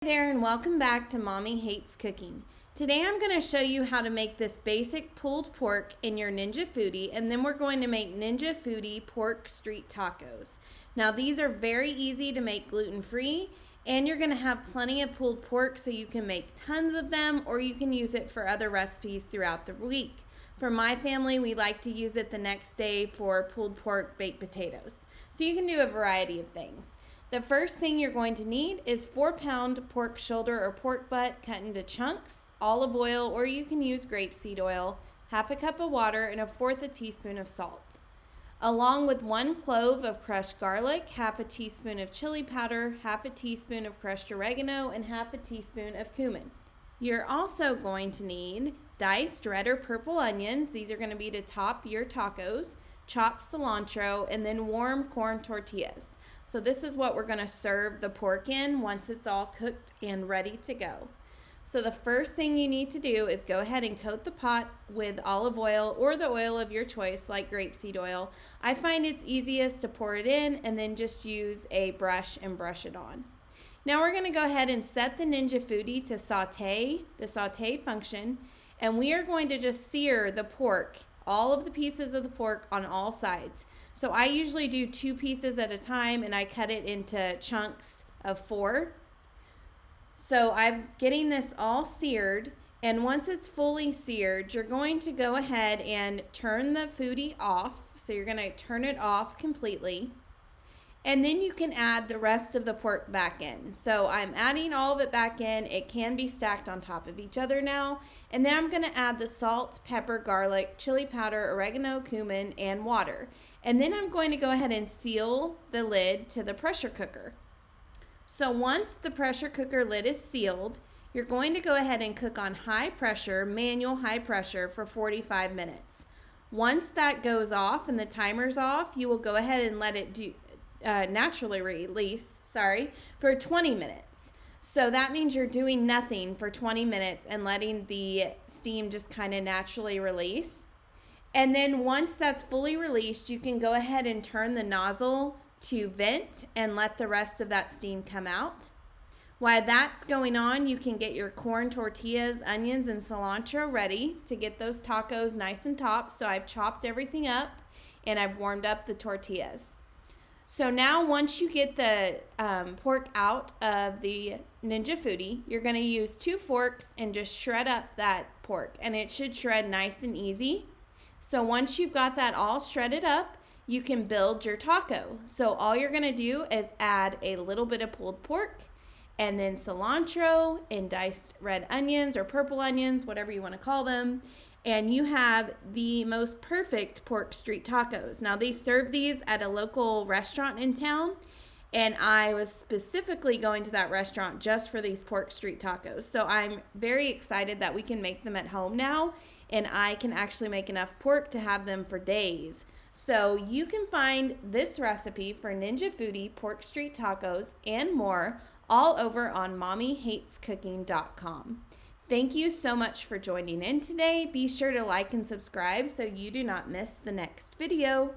Hi there, and welcome back to Mommy Hates Cooking. Today I'm going to show you how to make this basic pulled pork in your Ninja Foodi, and then we're going to make Ninja Foodi pork street tacos. Now these are very easy to make gluten-free, and you're going to have plenty of pulled pork so you can make tons of them, or you can use it for other recipes throughout the week. For my family, we like to use it the next day for pulled pork baked potatoes. So you can do a variety of things. The first thing you're going to need is 4-pound pork shoulder or pork butt cut into chunks, olive oil, or you can use grapeseed oil, half a cup of water, and 1/4 teaspoon of salt. Along with 1 clove of crushed garlic, half a teaspoon of chili powder, half a teaspoon of crushed oregano, and half a teaspoon of cumin. You're also going to need diced red or purple onions. These are going to be to top your tacos, chopped cilantro, and then warm corn tortillas. So this is what we're going to serve the pork in once it's all cooked and ready to go. So the first thing you need to do is go ahead and coat the pot with olive oil or the oil of your choice, like grapeseed oil. I find it's easiest to pour it in and then just use a brush and brush it on. Now we're going to go ahead and set the Ninja Foodi to saute, the saute function, and we are going to just sear the pork, all of the pieces of the pork on all sides. So I usually do 2 pieces at a time, and I cut it into chunks of 4. So I'm getting this all seared, and once it's fully seared, you're going to go ahead and turn the Foodi off. So you're going to turn it off completely, and then you can add the rest of the pork back in. So I'm adding all of it back in. It can be stacked on top of each other now. And then I'm going to add the salt, pepper, garlic, chili powder, oregano, cumin, and water. And then I'm going to go ahead and seal the lid to the pressure cooker. So once the pressure cooker lid is sealed, you're going to go ahead and cook on high pressure, manual high pressure, for 45 minutes. Once that goes off and the timer's off, you will go ahead and let it naturally release, for 20 minutes. So that means you're doing nothing for 20 minutes and letting the steam just kind of naturally release. And then once that's fully released, you can go ahead and turn the nozzle to vent and let the rest of that steam come out. While that's going on, you can get your corn tortillas, onions, and cilantro ready to get those tacos nice and topped. So I've chopped everything up and I've warmed up the tortillas. So now once you get the pork out of the Ninja Foodi, you're going to use 2 forks and just shred up that pork. And it should shred nice and easy. So once you've got that all shredded up, you can build your taco. So all you're going to do is add a little bit of pulled pork and then cilantro and diced red onions or purple onions, whatever you want to call them. And you have the most perfect pork street tacos. Now they serve these at a local restaurant in town, and I was specifically going to that restaurant just for these pork street tacos. So I'm very excited that we can make them at home now, and I can actually make enough pork to have them for days. So you can find this recipe for Ninja Foodi pork street tacos and more all over on mommyhatescooking.com. Thank you so much for joining in today. Be sure to like and subscribe so you do not miss the next video.